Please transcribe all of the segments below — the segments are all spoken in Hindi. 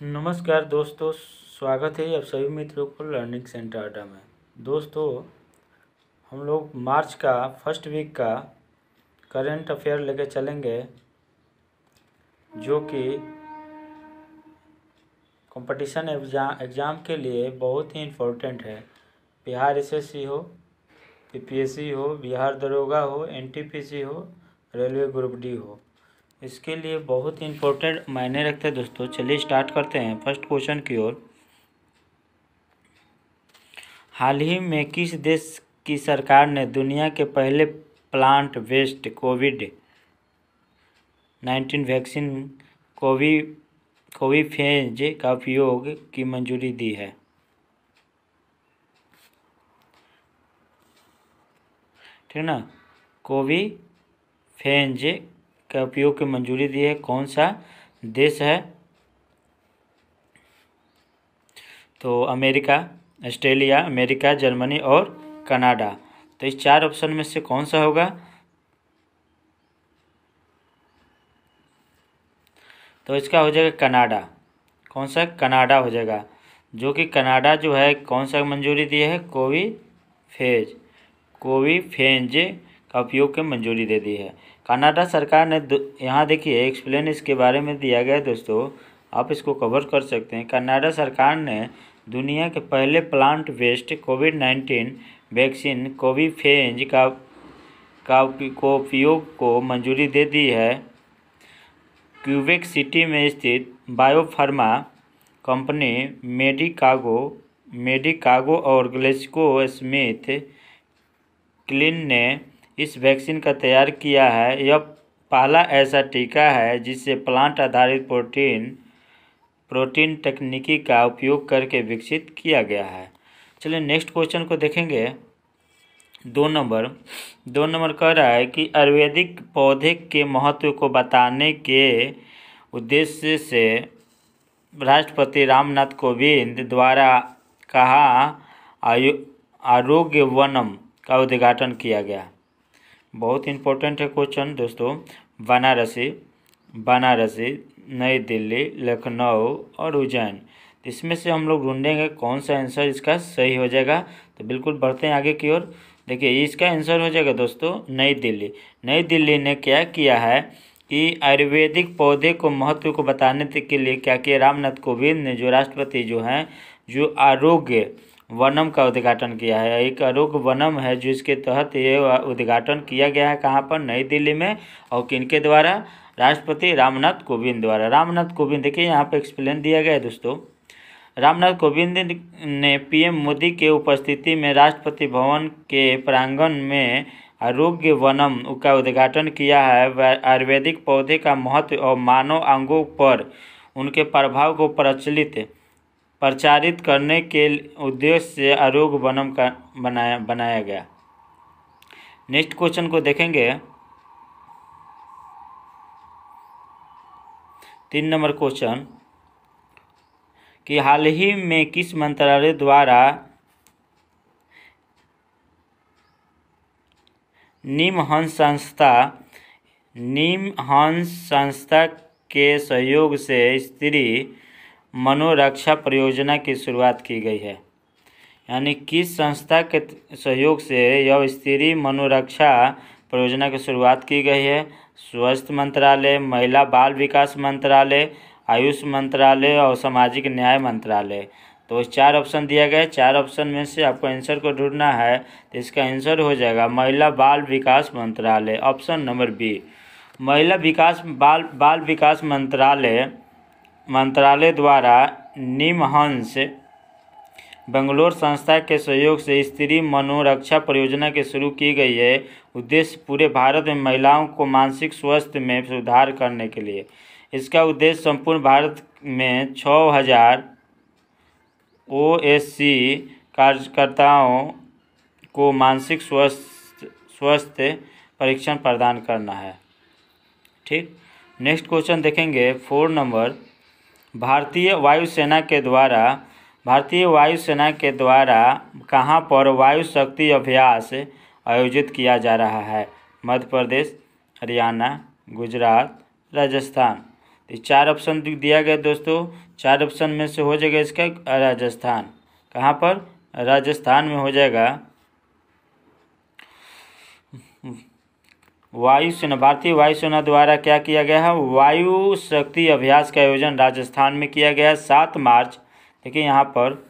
नमस्कार दोस्तों, स्वागत है आप सभी मित्रों को लर्निंग सेंटर अड्डा में। दोस्तों, हम लोग मार्च का फर्स्ट वीक का करंट अफेयर लेके चलेंगे, जो कि कंपटीशन एग्ज़ाम के लिए बहुत ही इम्पोर्टेंट है। बिहार एसएससी हो, पीपीएससी हो, बिहार दरोगा हो, एनटीपीसी हो, रेलवे ग्रुप डी हो, इसके लिए बहुत ही इम्पोर्टेंट मायने रखते हैं। दोस्तों चलिए स्टार्ट करते हैं फर्स्ट क्वेश्चन की ओर। हाल ही में किस देश की सरकार ने दुनिया के पहले प्लांट बेस्ड कोविड-19 वैक्सीन कोविफेज का उपयोग की मंजूरी दी है? ठीक ना, कोविफेज का उपयोग की मंजूरी दी है। कौन सा देश है? तो अमेरिका, ऑस्ट्रेलिया, अमेरिका, जर्मनी और कनाडा। तो इस चार ऑप्शन में से कौन सा होगा? तो इसका हो जाएगा कनाडा। कौन सा? कनाडा हो जाएगा, जो कि कनाडा जो है कौन सा मंजूरी दी है? कोविफेज का उपयोग की मंजूरी दे दी है। कनाडा सरकार ने यहाँ देखिए एक्सप्लेन इसके बारे में दिया गया है दोस्तों, आप इसको कवर कर सकते हैं। कनाडा सरकार ने दुनिया के पहले प्लांट बेस्ड कोविड-19 वैक्सीन कोविफेज का उपयोग को मंजूरी दे दी है। क्यूबेक सिटी में स्थित बायोफार्मा कंपनी मेडिकागो और ग्लेक्सो स्मिथ क्लिन ने इस वैक्सीन का तैयार किया है। यह पहला ऐसा टीका है जिसे प्लांट आधारित प्रोटीन तकनीकी का उपयोग करके विकसित किया गया है। चलिए नेक्स्ट क्वेश्चन को देखेंगे। 2 नंबर कह रहा है कि आयुर्वेदिक पौधे के महत्व को बताने के उद्देश्य से राष्ट्रपति रामनाथ कोविंद द्वारा कहाँ आरोग्य वनम का उद्घाटन किया गया? बहुत इंपॉर्टेंट है क्वेश्चन दोस्तों। बनारसी, नई दिल्ली, लखनऊ और उज्जैन। इसमें से हम लोग ढूंढेंगे कौन सा आंसर इसका सही हो जाएगा। तो बिल्कुल बढ़ते हैं आगे की ओर। देखिए इसका आंसर हो जाएगा दोस्तों नई दिल्ली। नई दिल्ली ने क्या किया है कि आयुर्वेदिक पौधे को महत्व को बताने के लिए क्या किया, रामनाथ कोविंद ने जो राष्ट्रपति जो हैं जो आरोग्य वनम का उद्घाटन किया है। एक आरोग्य वनम है जो इसके तहत ये उद्घाटन किया गया है। कहाँ पर? नई दिल्ली में। और किनके द्वारा? राष्ट्रपति रामनाथ कोविंद द्वारा। रामनाथ कोविंद, देखिए यहाँ पे एक्सप्लेन दिया गया है दोस्तों। रामनाथ कोविंद ने पीएम मोदी के उपस्थिति में राष्ट्रपति भवन के प्रांगण में आरोग्य वनम का उद्घाटन किया है। आयुर्वेदिक पौधे का महत्व और मानव अंगों पर उनके प्रभाव को प्रचारित करने के उद्देश्य से आरोग्य वनम का बनाया गया। नेक्स्ट क्वेश्चन को देखेंगे। 3 नंबर क्वेश्चन कि हाल ही में किस मंत्रालय द्वारा निमहंस संस्था के सहयोग से स्त्री मनोरक्षा परियोजना की शुरुआत की गई है? यानी किस संस्था के सहयोग से यह स्त्री मनोरक्षा परियोजना की शुरुआत की गई है? स्वास्थ्य मंत्रालय, महिला बाल विकास मंत्रालय, आयुष मंत्रालय और सामाजिक न्याय मंत्रालय। तो 4 ऑप्शन दिया गया है। 4 ऑप्शन में से आपको आंसर को ढूंढना है। तो इसका आंसर हो जाएगा महिला बाल विकास मंत्रालय, ऑप्शन नंबर बी। महिला विकास बाल विकास मंत्रालय द्वारा निमहंस बेंगलोर संस्था के सहयोग से स्त्री मनोरक्षा परियोजना की शुरू की गई है। उद्देश्य पूरे भारत में महिलाओं को मानसिक स्वास्थ्य में सुधार करने के लिए। इसका उद्देश्य संपूर्ण भारत में 6000 OSC कार्यकर्ताओं को मानसिक स्वास्थ्य परीक्षण प्रदान करना है। ठीक, नेक्स्ट क्वेश्चन देखेंगे। 4 नंबर, भारतीय वायुसेना के द्वारा कहाँ पर वायु शक्ति अभ्यास आयोजित किया जा रहा है? मध्य प्रदेश, हरियाणा, गुजरात, राजस्थान। तो 4 ऑप्शन दिया गया दोस्तों, 4 ऑप्शन में से हो जाएगा इसका राजस्थान। कहाँ पर? राजस्थान में हो जाएगा। वायुसेना, भारतीय वायुसेना द्वारा क्या किया गया है? वायु शक्ति अभ्यास का आयोजन राजस्थान में किया गया है 7 मार्च। देखिए यहाँ पर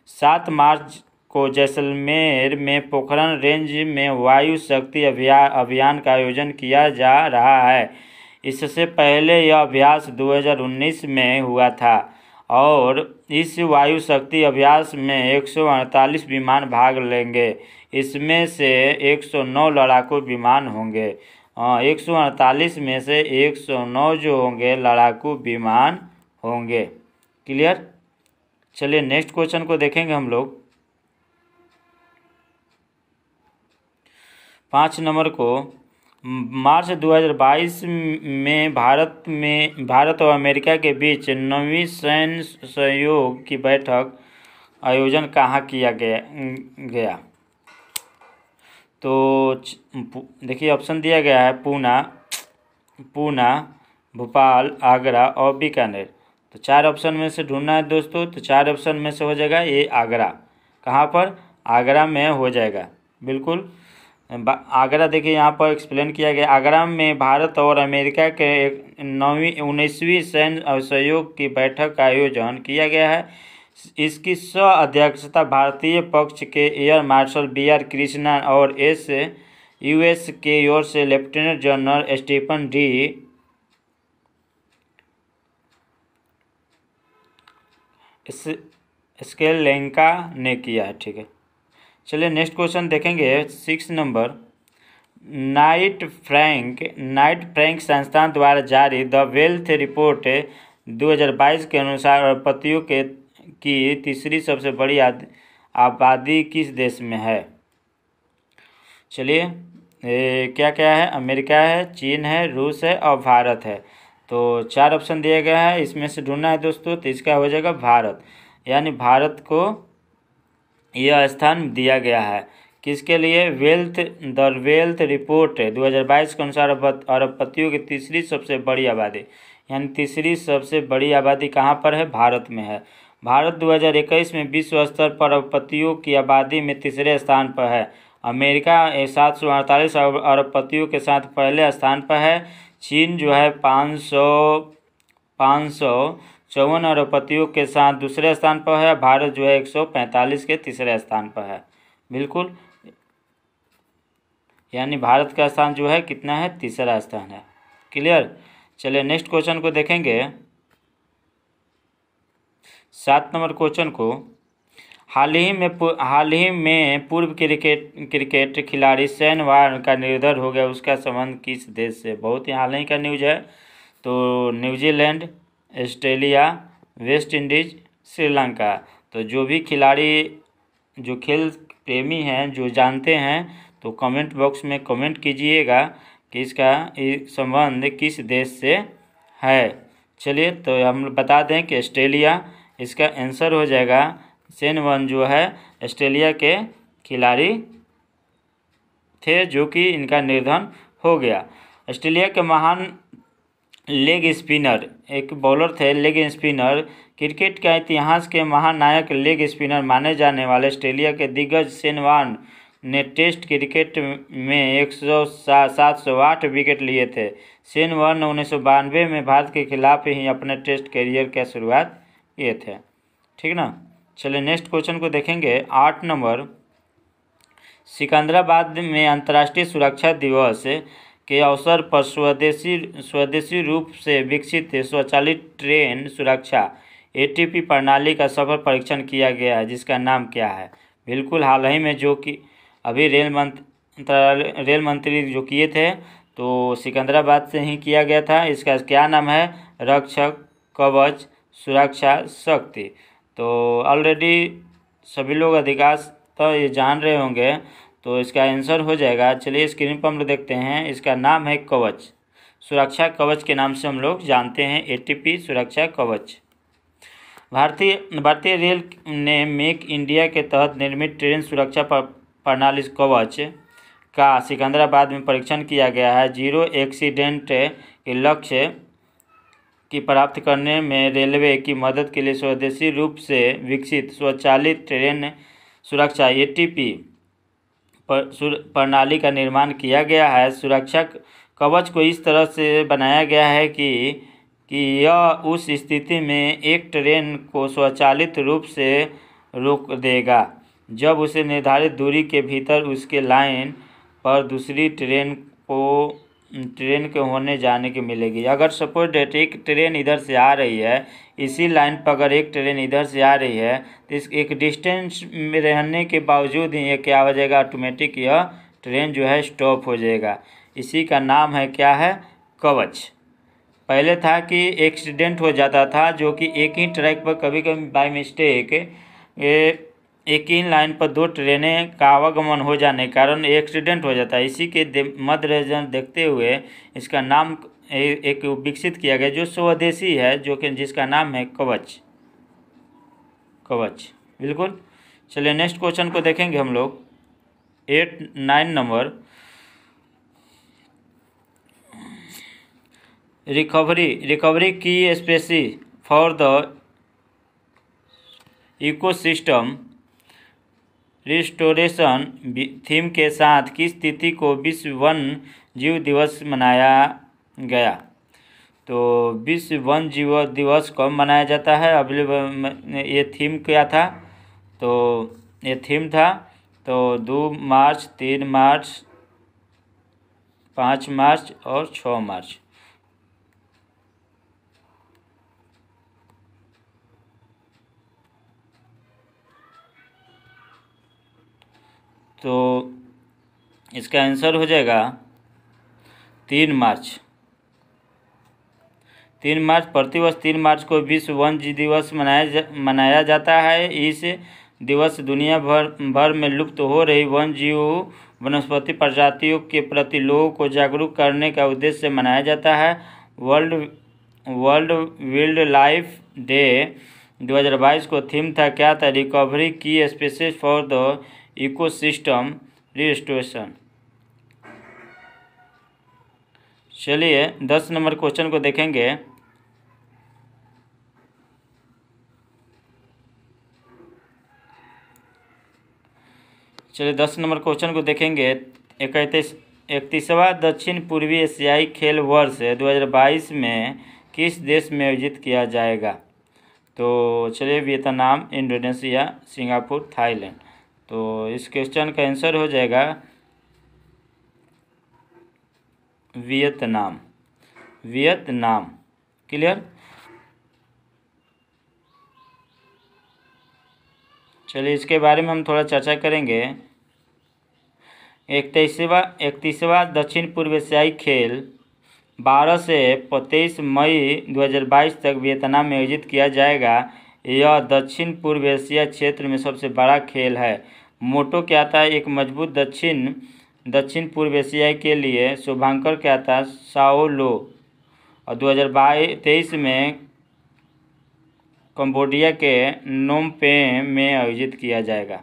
7 मार्च को जैसलमेर में पोखरण रेंज में वायु शक्ति अभियान का आयोजन किया जा रहा है। इससे पहले यह अभ्यास 2019 में हुआ था और इस वायु शक्ति अभ्यास में 148 विमान भाग लेंगे। इसमें से 109 लड़ाकू विमान होंगे। 148 में से 109 जो होंगे लड़ाकू विमान होंगे। क्लियर? चलिए नेक्स्ट क्वेश्चन को देखेंगे हम लोग। 5 नंबर को, मार्च 2022 में भारत और अमेरिका के बीच 9वीं सैन्य सहयोग की बैठक आयोजन कहाँ किया गया? तो देखिए ऑप्शन दिया गया है पूना, भोपाल, आगरा और बीकानेर। तो 4 ऑप्शन में से ढूंढना है दोस्तों। तो 4 ऑप्शन में से हो जाएगा ये आगरा। कहाँ पर? आगरा में हो जाएगा। बिल्कुल आगरा। देखिए यहाँ पर एक्सप्लेन किया गया, आगरा में भारत और अमेरिका के 19वीं सैन्य सहयोग की बैठक का आयोजन किया गया है। इसकी सह अध्यक्षता भारतीय पक्ष के एयर मार्शल BR कृष्णा और US के ओर से लेफ्टिनेंट जनरल स्टीफन D स्केलेंका ने किया है। ठीक है, चलिए नेक्स्ट क्वेश्चन देखेंगे। 6 नंबर, नाइट फ्रैंक संस्थान द्वारा जारी द वेल्थ रिपोर्ट 2022 के अनुसार अरबपतियों की तीसरी सबसे बड़ी आबादी किस देश में है? चलिए क्या क्या है? अमेरिका है, चीन है, रूस है और भारत है। तो 4 ऑप्शन दिया गया है, इसमें से ढूंढना है दोस्तों। तो इसका हो जाएगा भारत, यानी भारत को यह स्थान दिया गया है। किसके लिए? द वेल्थ रिपोर्ट 2022 के अनुसार अरबपतियों की तीसरी सबसे बड़ी आबादी, यानी तीसरी सबसे बड़ी आबादी कहाँ पर है? भारत में है। भारत 2021 में विश्व स्तर पर अरबपतियों की आबादी में तीसरे स्थान पर है। अमेरिका 748 अरबपतियों के साथ पहले स्थान पर है। चीन जो है 554 अरबपतियों के साथ दूसरे स्थान पर है। भारत जो है 145 के तीसरे स्थान पर है। बिल्कुल, यानी भारत का स्थान जो है कितना है? तीसरा स्थान है। क्लियर? चलिए नेक्स्ट क्वेश्चन को देखेंगे। 7 नंबर क्वेश्चन को, हाल ही में पूर्व क्रिकेट खिलाड़ी शेन वॉर्न का निधन हो गया, उसका संबंध किस देश से? बहुत ही हाल ही का न्यूज है। तो New Zealand, Australia, West Indies, Sri Lanka. तो जो भी खिलाड़ी, जो खेल प्रेमी हैं, जो जानते हैं, तो कमेंट बॉक्स में कमेंट कीजिएगा कि इसका संबंध किस देश से है। चलिए तो हम बता दें कि ऑस्ट्रेलिया इसका आंसर हो जाएगा। शेन वॉर्न जो है ऑस्ट्रेलिया के खिलाड़ी थे, जो कि इनका निधन हो गया। ऑस्ट्रेलिया के महान लेग स्पिनर, एक बॉलर थे लेग स्पिनर, क्रिकेट के इतिहास के महानायक लेग स्पिनर माने जाने वाले ऑस्ट्रेलिया के दिग्गज शेन वॉर्न ने टेस्ट क्रिकेट में 708 विकेट लिए थे। शेन वॉर्न 1992 में भारत के खिलाफ ही अपने टेस्ट कैरियर की शुरुआत किए थे। ठीक ना? चलिए नेक्स्ट क्वेश्चन को देखेंगे। 8 नंबर, सिकंदराबाद में अंतर्राष्ट्रीय सुरक्षा दिवस के अवसर पर स्वदेशी रूप से विकसित स्वचालित ट्रेन सुरक्षा ATP प्रणाली का सफल परीक्षण किया गया है, जिसका नाम क्या है? बिल्कुल हाल ही में जो कि अभी रेल मंत्री जो किए थे, तो सिकंदराबाद से ही किया गया था। इसका क्या नाम है? रक्षक कवच सुरक्षा शक्ति। तो ऑलरेडी सभी लोग अधिकांश तो ये जान रहे होंगे, तो इसका आंसर हो जाएगा। चलिए स्क्रीन पर हम लोग देखते हैं। इसका नाम है कवच, सुरक्षा कवच के नाम से हम लोग जानते हैं, ATP सुरक्षा कवच। भारतीय रेल ने मेक इंडिया के तहत निर्मित ट्रेन सुरक्षा प्रणाली कवच का सिकंदराबाद में परीक्षण किया गया है। जीरो एक्सीडेंट के लक्ष्य की प्राप्त करने में रेलवे की मदद के लिए स्वदेशी रूप से विकसित स्वचालित ट्रेन सुरक्षा ATP प्रणाली का निर्माण किया गया है। सुरक्षा कवच को इस तरह से बनाया गया है कि यह उस स्थिति में एक ट्रेन को स्वचालित रूप से रोक देगा जब उसे निर्धारित दूरी के भीतर उसके लाइन पर दूसरी ट्रेन के होने जाने की मिलेगी। अगर सपोज डेट एक ट्रेन इधर से आ रही है, इसी लाइन पर अगर एक ट्रेन इधर से आ रही है तो इस एक डिस्टेंस में रहने के बावजूद ही ये क्या हो जाएगा, ऑटोमेटिक यह ट्रेन जो है स्टॉप हो जाएगा। इसी का नाम है क्या है, कवच। पहले था कि एक्सीडेंट हो जाता था, जो कि एक ही ट्रैक पर कभी कभी बाय मिस्टेक एक ही लाइन पर दो ट्रेनें का आवागमन हो जाने के कारण एक्सीडेंट हो जाता है। इसी के मद्देनजर देखते हुए इसका नाम एक विकसित किया गया जो स्वदेशी है, जो कि जिसका नाम है कवच। बिल्कुल। चलिए नेक्स्ट क्वेश्चन को देखेंगे हम लोग। 9 नंबर, रिकवरी की species for the ecosystem restoration theme के साथ किस तिथि को विश्व वन्य जीव दिवस मनाया गया? तो विश्व वन्य जीव दिवस कब मनाया जाता है? अगले ये थीम क्या था? तो ये थीम था तो 2 मार्च, 3 मार्च, 5 मार्च और 6 मार्च। तो इसका आंसर हो जाएगा 3 मार्च। 3 मार्च, प्रतिवर्ष 3 मार्च को विश्व वन्य दिवस मनाया जाता है। इस दिवस दुनिया भर में लुप्त हो रही वन्य जीव वनस्पति प्रजातियों के प्रति लोगों को जागरूक करने का उद्देश्य से मनाया जाता है। वर्ल्ड वाइल्ड लाइफ डे 2022 को थीम था क्या था? रिकवरी की species for the ecosystem restoration. चलिए 10 नंबर क्वेश्चन को देखेंगे। चलिए 10 नंबर क्वेश्चन को देखेंगे। 31वां दक्षिण पूर्वी एशियाई खेल वर्ष 2022 में किस देश में आयोजित किया जाएगा? तो चलिए वियतनाम, इंडोनेशिया, सिंगापुर, थाईलैंड। तो इस क्वेश्चन का आंसर हो जाएगा वियतनाम। क्लियर। चलिए इसके बारे में हम थोड़ा चर्चा करेंगे। 31वां दक्षिण पूर्व एशियाई खेल 12 से 23 मई 2022 तक वियतनाम में आयोजित किया जाएगा। यह दक्षिण पूर्व एशिया क्षेत्र में सबसे बड़ा खेल है। मोटो क्या था? एक मजबूत दक्षिण पूर्व एशिया के लिए। शुभांकर क्या था? साओ लो। और 2023 में कंबोडिया के नोम पेह में आयोजित किया जाएगा।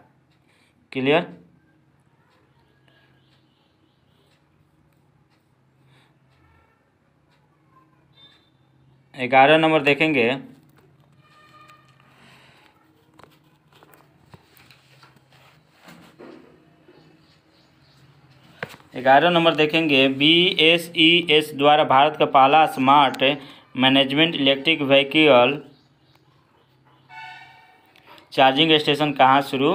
क्लियर। ग्यारह नंबर देखेंगे। 11 नंबर देखेंगे। BSES द्वारा भारत का पहला smart management electric vehicle charging station कहाँ शुरू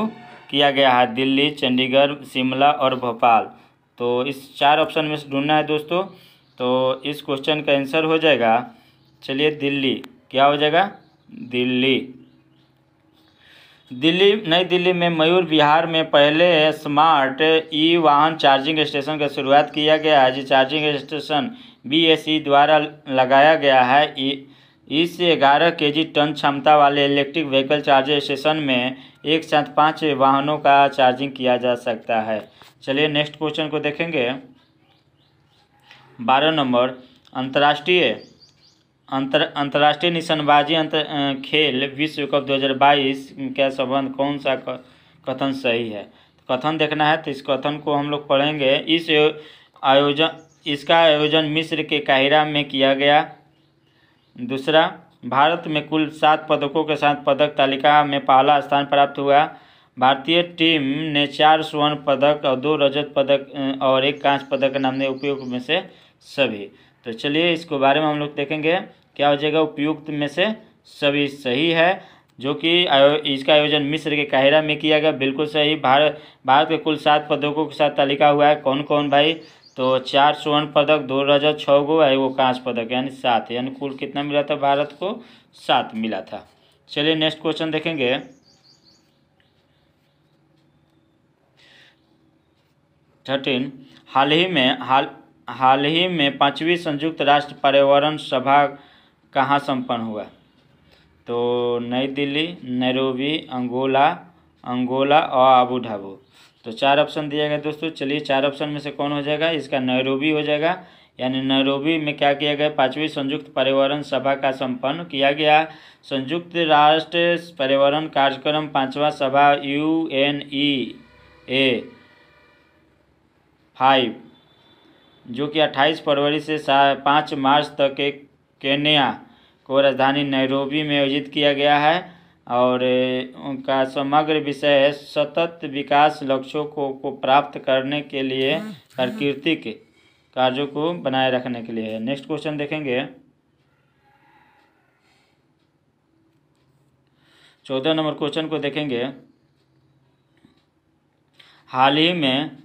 किया गया है? दिल्ली, चंडीगढ़, शिमला और भोपाल। तो इस 4 ऑप्शन में से ढूंढना है दोस्तों। तो इस क्वेश्चन का आंसर हो जाएगा, चलिए दिल्ली। क्या हो जाएगा? नई दिल्ली में मयूर विहार में पहले स्मार्ट ई वाहन चार्जिंग स्टेशन का शुरुआत किया गया है। जो चार्जिंग स्टेशन BSE द्वारा लगाया गया है। इस 11 kg टन क्षमता वाले इलेक्ट्रिक व्हीकल चार्जिंग स्टेशन में एक साथ 5 वाहनों का चार्जिंग किया जा सकता है। चलिए नेक्स्ट क्वेश्चन को देखेंगे। 12 नंबर, अंतर्राष्ट्रीय निशानेबाजी खेल विश्व कप 2022 का संबंध कौन सा कथन सही है? कथन देखना है तो इस कथन को हम लोग पढ़ेंगे। इसका आयोजन मिस्र के काहिरा में किया गया। दूसरा, भारत में कुल 7 पदकों के साथ पदक तालिका में पहला स्थान प्राप्त हुआ। भारतीय टीम ने 4 स्वर्ण पदक और 2 रजत पदक और 1 कांस्य पदक नाम उपयुक्त में से सभी। तो चलिए इसके बारे में हम लोग देखेंगे क्या हो जाएगा। उपयुक्त में से सभी सही है, जो कि इसका आयोजन मिस्र के काहिरा में किया गया, बिल्कुल सही। भारत के कुल 7 पदकों के साथ तालिका हुआ है। कौन कौन भाई? तो 4 स्वर्ण पदक, 2 रजत, 6 गो है वो कांस्य पदक, यानी 7, यानी कुल कितना मिला था भारत को? 7 मिला था। चलिए नेक्स्ट क्वेश्चन देखेंगे। हाल ही में 5वीं संयुक्त राष्ट्र पर्यावरण सभा कहाँ संपन्न हुआ? तो नई दिल्ली, नैरोबी, अंगोला और अबू धाबी। तो 4 ऑप्शन दिया गया दोस्तों। चलिए 4 ऑप्शन में से कौन हो जाएगा? इसका नैरोबी हो जाएगा, यानी नैरोबी में क्या किया गया? 5वीं संयुक्त पर्यावरण सभा का संपन्न किया गया। संयुक्त राष्ट्र पर्यावरण कार्यक्रम 5वां सभा UNEA 5 जो कि 28 फरवरी से 5 मार्च तक एक केन्या को राजधानी नैरोबी में आयोजित किया गया है, और उनका समग्र विषय है सतत विकास लक्ष्यों को प्राप्त करने के लिए प्राकृतिक कार्यों को बनाए रखने के लिए है। नेक्स्ट क्वेश्चन देखेंगे। 14 नंबर क्वेश्चन को देखेंगे। हाल ही में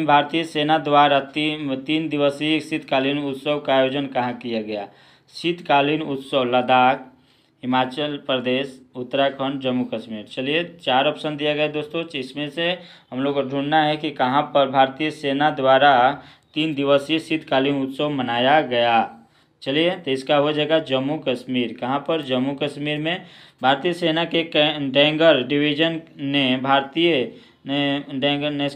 भारतीय सेना द्वारा 3 दिवसीय शीतकालीन उत्सव का आयोजन कहाँ किया गया? शीतकालीन उत्सव लद्दाख, हिमाचल प्रदेश, उत्तराखंड, जम्मू कश्मीर। चलिए 4 ऑप्शन दिया गया दोस्तों। इसमें से हम लोग को ढूंढना है कि कहाँ पर भारतीय सेना द्वारा 3 दिवसीय शीतकालीन उत्सव मनाया गया। चलिए तो इसका हो जाएगा जम्मू कश्मीर। कहाँ पर? जम्मू कश्मीर में भारतीय सेना के डेंगर डिवीजन ने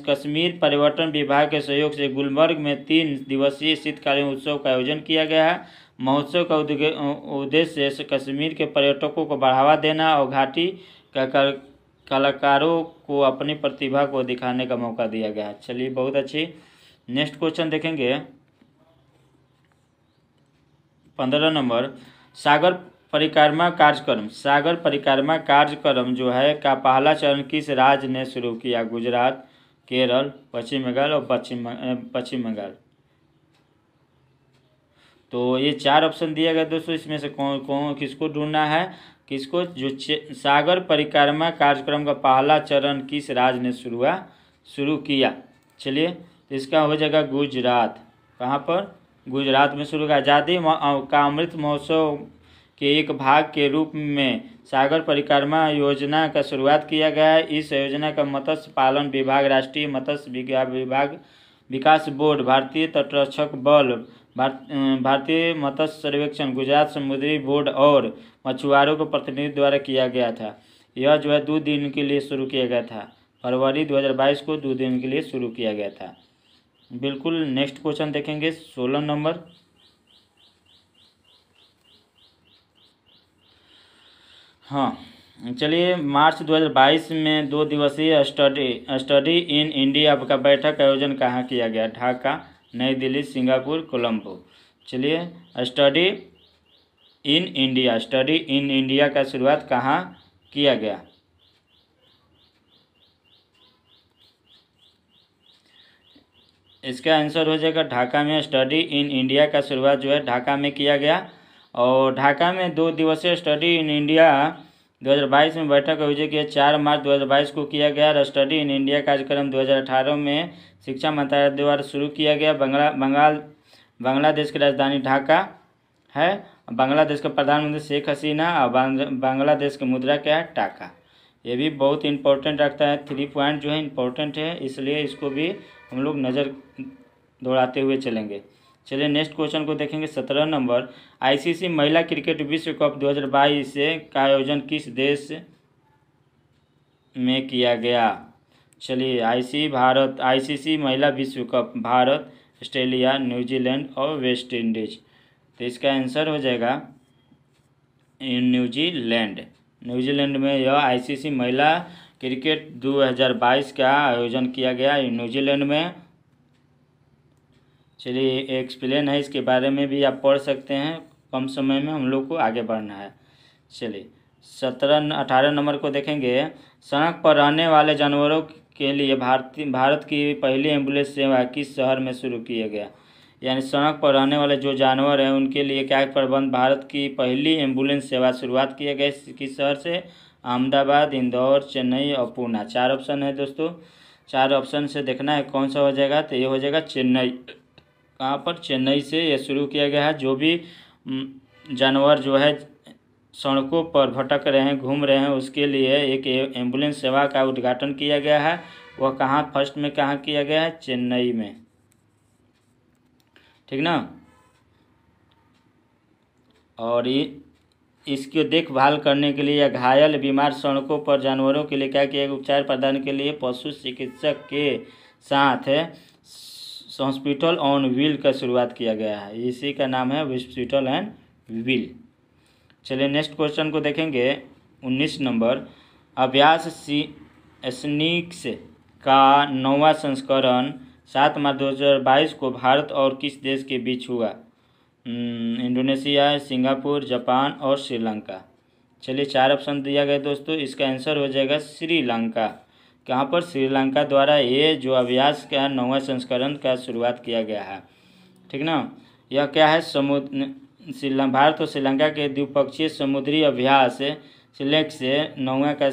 कश्मीर पर्यटन विभाग के सहयोग से गुलमर्ग में 3 दिवसीय शीतकालीन उत्सव का आयोजन किया गया है। महोत्सव का उद्देश्य कश्मीर के पर्यटकों को बढ़ावा देना और घाटी कलाकारों को अपनी प्रतिभा को दिखाने का मौका दिया गया। चलिए बहुत अच्छी। नेक्स्ट क्वेश्चन देखेंगे। 15 नंबर, सागर परिक्रमा कार्यक्रम जो है का पहला चरण किस राज्य ने शुरू किया? गुजरात, केरल, पश्चिम बंगाल और पश्चिम बंगाल। तो ये 4 ऑप्शन दिया गया दोस्तों। इसमें से कौन किसको ढूंढना है? किसको? जो सागर परिक्रमा कार्यक्रम का पहला चरण किस राज्य ने शुरू किया? चलिए तो इसका हो जाएगा गुजरात। कहाँ पर? गुजरात में शुरू किया। आज़ादी का अमृत महोत्सव के एक भाग के रूप में सागर परिक्रमा योजना का शुरुआत किया गया है। इस योजना का मत्स्य पालन विभाग, राष्ट्रीय मत्स्य विभाग, विकास बोर्ड, भारतीय तटरक्षक बल, भारतीय मत्स्य सर्वेक्षण, गुजरात समुद्री बोर्ड और मछुआरों के प्रतिनिधि द्वारा किया गया था। यह जो है 2 दिन के लिए शुरू किया गया था। फरवरी 2022 को 2 दिन के लिए शुरू किया गया था। बिल्कुल। नेक्स्ट क्वेश्चन देखेंगे 16 नंबर। हाँ चलिए, मार्च 2022 में 2 दिवसीय स्टडी इन इंडिया का बैठक आयोजन कहाँ किया गया? ढाका, नई दिल्ली, सिंगापुर, कोलंबो। चलिए स्टडी इन इंडिया का शुरुआत कहाँ किया गया? इसका आंसर हो जाएगा ढाका में। स्टडी इन इंडिया का शुरुआत जो है ढाका में किया गया, और ढाका में 2 दिवसीय स्टडी इन इंडिया 2022 में बैठक आयोजित किया 4 मार्च 2022 को किया गया। स्टडी इन इंडिया कार्यक्रम 2018 में शिक्षा मंत्रालय द्वारा शुरू किया गया। बांग्लादेश की राजधानी ढाका है। बांग्लादेश का प्रधानमंत्री शेख हसीना, और बांग्लादेश की मुद्रा क्या है? टाका। ये भी बहुत इंपॉर्टेंट रखता है। 3 पॉइंट जो है इंपॉर्टेंट है, इसलिए इसको भी हम लोग नज़र दौड़ाते हुए चलेंगे। चलिए नेक्स्ट क्वेश्चन को देखेंगे। 17 नंबर, आईसीसी महिला क्रिकेट विश्व कप 2022 का आयोजन किस देश में किया गया? चलिए आईसीसी महिला विश्व कप भारत, ऑस्ट्रेलिया, न्यूजीलैंड और वेस्ट इंडीज। तो इसका आंसर हो जाएगा न्यूजीलैंड में यह आईसीसी महिला क्रिकेट 2022 का आयोजन किया गया न्यूजीलैंड में। चलिए एक्सप्लेन है, इसके बारे में भी आप पढ़ सकते हैं। कम समय में हम लोग को आगे बढ़ना है। चलिए 18 नंबर को देखेंगे। सड़क पर रहने वाले जानवरों के लिए भारत की पहली एम्बुलेंस सेवा किस शहर में शुरू किया गया? यानी सड़क पर रहने वाले जो जानवर हैं उनके लिए क्या प्रबंध, भारत की पहली एम्बुलेंस सेवा शुरुआत किया गया किस शहर से? अहमदाबाद, इंदौर, चेन्नई और पूना। 4 ऑप्शन है दोस्तों, 4 ऑप्शन से देखना है कौन सा हो जाएगा। तो ये हो जाएगा चेन्नई। कहाँ पर? चेन्नई से ये शुरू किया गया है। जो भी जानवर जो है सड़कों पर भटक रहे हैं, घूम रहे हैं, उसके लिए एक एम्बुलेंस सेवा का उद्घाटन किया गया है। वह कहाँ फर्स्ट में कहाँ किया गया है? चेन्नई में, ठीक ना। और इसकी देखभाल करने के लिए या घायल बीमार सड़कों पर जानवरों के लिए क्या किया गया? उपचार प्रदान के लिए पशु चिकित्सक के साथ हॉस्पिटल ऑन व्हील का शुरुआत किया गया है। इसी का नाम है हॉस्पिटल एंड व्हील। चलिए नेक्स्ट क्वेश्चन को देखेंगे। 19 नंबर, अभ्यास स्नीक्स का 9वां संस्करण 7 मार्च 2022 को भारत और किस देश के बीच हुआ? इंडोनेशिया, सिंगापुर, जापान और श्रीलंका। चलिए 4 ऑप्शन दिया गया दोस्तों, इसका आंसर हो जाएगा श्रीलंका। कहाँ पर? श्रीलंका द्वारा ये जो अभ्यास का 9वां संस्करण का शुरुआत किया गया है, ठीक ना। यह क्या है? भारत और श्रीलंका के द्विपक्षीय समुद्री अभ्यास सिलेक्ट से 9वां का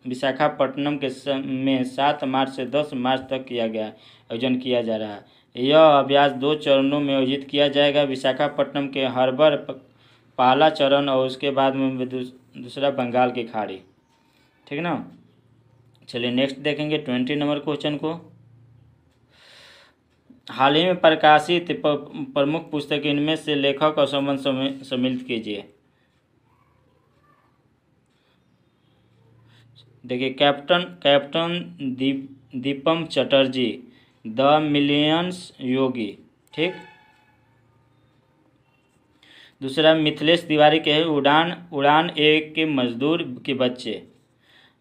विशाखापट्टनम में 7 मार्च से 10 मार्च तक किया गया आयोजन किया जा रहा है। यह अभ्यास 2 चरणों में आयोजित किया जाएगा। विशाखापट्टनम के हार्बर पहला चरण और उसके बाद में दूसरा बंगाल की खाड़ी, ठीक ना। चलिए नेक्स्ट देखेंगे 20 नंबर क्वेश्चन को। हाल ही में प्रकाशित प्रमुख पुस्तक इनमें से लेखक और संबंध सम्मिलित कीजिए। देखिए captain Deepam Chatterjee, the millions Yogi, ठीक। दूसरा मिथिलेश तिवारी के है उड़ान एक के मजदूर के बच्चे।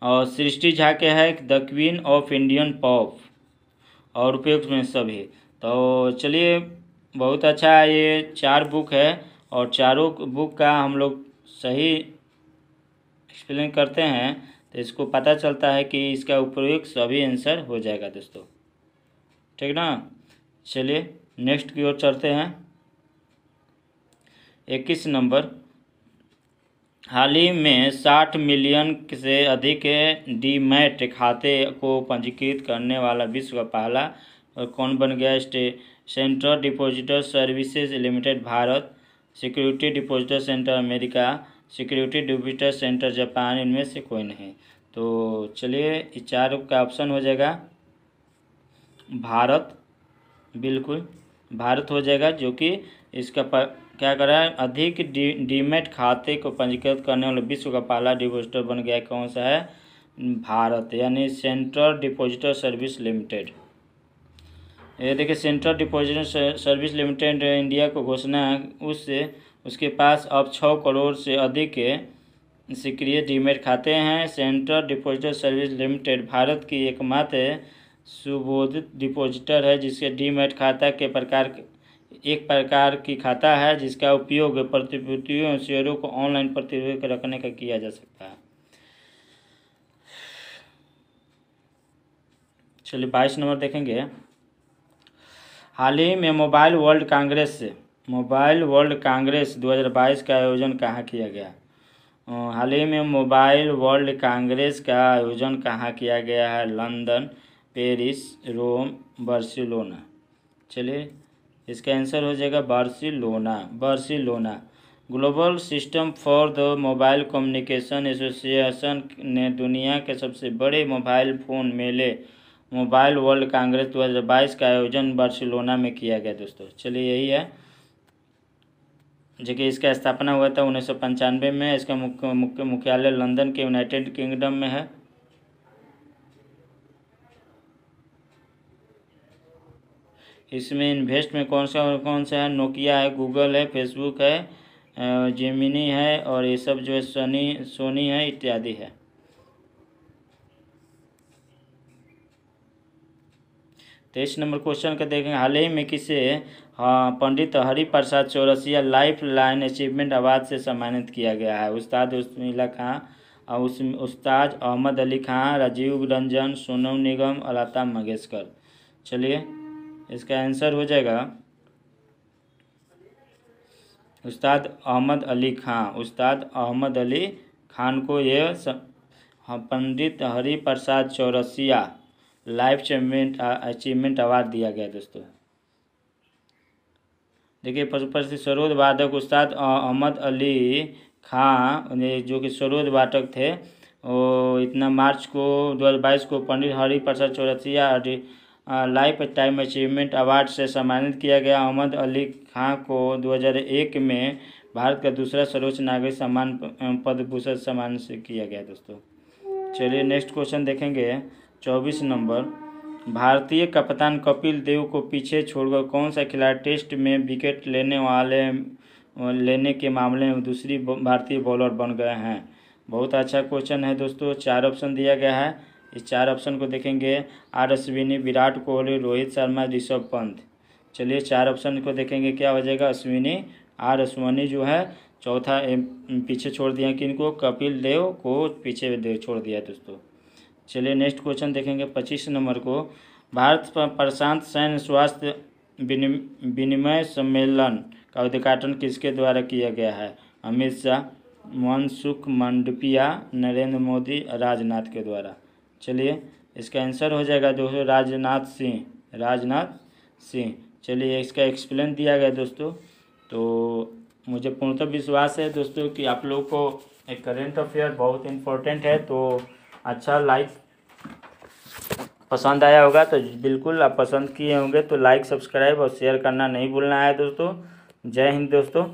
और सृष्टि झा के है the queen of Indian pop और उपयुक्त में सभी। तो चलिए बहुत अच्छा है, ये 4 बुक है और चारों बुक का हम लोग सही एक्सप्लेन करते हैं तो इसको पता चलता है कि इसका उपयुक्त सभी आंसर हो जाएगा दोस्तों, ठीक ना। चलिए नेक्स्ट की ओर चलते हैं। 21 नंबर, हाल ही में 60 मिलियन से अधिक डीमैट खाते को पंजीकृत करने वाला विश्व का पहला कौन बन गया? Central depositor services limited Bharat, security depositor centre America, security depositor centre Japan. इनमें से कोई नहीं। तो चलिए इस 4 का ऑप्शन हो जाएगा भारत, बिल्कुल भारत हो जाएगा, जो कि इसका क्या कर रहा है? अधिक डीमैट खाते को पंजीकृत करने वाला विश्व का पहला डिपॉजिटर बन गया। कौन सा है? भारत, यानी सेंट्रल डिपॉजिटर सर्विस लिमिटेड। ये देखिए central depositor service limited India को घोषणा उसके पास अब 6 करोड़ से अधिक सक्रिय डीमैट खाते हैं। Central depositor service limited Bharat की एकमात्र सुबोधित डिपॉजिटर है जिसके डीमैट खाता के एक प्रकार की खाता है जिसका उपयोग प्रतिभूतियों शेयरों को ऑनलाइन प्रतिभूति रखने का किया जा सकता है। चलिए 22 नंबर देखेंगे। हाल ही में मोबाइल वर्ल्ड कांग्रेस 2022 का आयोजन कहाँ किया गया? हाल ही में मोबाइल वर्ल्ड कांग्रेस का आयोजन कहाँ किया गया है? लंदन, पेरिस, रोम, बार्सिलोना। चलिए इसका आंसर हो जाएगा Barcelona. Global system for the mobile communication association ने दुनिया के सबसे बड़े मोबाइल फ़ोन मेले मोबाइल वर्ल्ड कांग्रेस 2022 का आयोजन बार्सिलोना में किया गया दोस्तों। चलिए यही है जो कि इसका स्थापना हुआ था 1995 में। इसका मुख्यालय लंदन के यूनाइटेड किंगडम में है। इसमें इन्वेस्ट में कौन सा है? नोकिया है, गूगल है, फेसबुक है, जेमिनी है और ये सब जो है सोनी है इत्यादि है। 23 नंबर क्वेश्चन का देखेंगे, हाल ही में किसे Pandit Hariprasad Chaurasia life line achievement award से सम्मानित किया गया है? उस्ताद उस्मिला खां, उस्ताद अहमद अली खां, राजीव रंजन, सोनम निगम, लता मंगेशकर। चलिए इसका आंसर हो जाएगा उस्ताद अहमद अली खां। उस्ताद अहमद अली खान को ये Pandit Hariprasad Chaurasia life achievement award दिया गया दोस्तों। देखिए प्रसिद्ध सरोद वादक उस्ताद अहमद अली खां जो कि सरोद वादक थे, वो इतना मार्च को 2022 को Pandit Hariprasad Chaurasia lifetime achievement award से सम्मानित किया गया। अहमद अली खां को 2001 में भारत का दूसरा सर्वोच्च नागरिक सम्मान पद्म भूषण सम्मान से किया गया दोस्तों। चलिए नेक्स्ट क्वेश्चन देखेंगे 24 नंबर, भारतीय कप्तान कपिल देव को पीछे छोड़कर कौन सा खिलाड़ी टेस्ट में विकेट लेने के मामले में दूसरी भारतीय बॉलर बन गए हैं? बहुत अच्छा क्वेश्चन है दोस्तों। 4 ऑप्शन दिया गया है, इस 4 ऑप्शन को देखेंगे, आर अश्विनी, विराट कोहली, रोहित शर्मा, ऋषभ पंत। चलिए 4 ऑप्शन को देखेंगे, क्या हो जाएगा? अश्विनी, आर अश्विनी जो है चौथा पीछे छोड़ दिया, किनको? कपिल देव को पीछे छोड़ दिया दोस्तों। चलिए नेक्स्ट क्वेश्चन देखेंगे 25 नंबर को, भारत प्रशांत सैन्य स्वास्थ्य विनिमय सम्मेलन का उद्घाटन किसके द्वारा किया गया है? अमित शाह, मनसुख मंडाविया, नरेंद्र मोदी, राजनाथ के द्वारा। चलिए इसका आंसर हो जाएगा दोस्तों राजनाथ सिंह, राजनाथ सिंह। चलिए इसका एक्सप्लेन दिया गया दोस्तों। तो मुझे पूर्णतः विश्वास है दोस्तों कि आप लोगों को एक करेंट अफेयर बहुत इम्पोर्टेंट है, तो अच्छा लाइक पसंद आया होगा तो बिल्कुल आप पसंद किए होंगे तो लाइक, सब्सक्राइब और शेयर करना नहीं भूलना है दोस्तों। जय हिंद दोस्तों।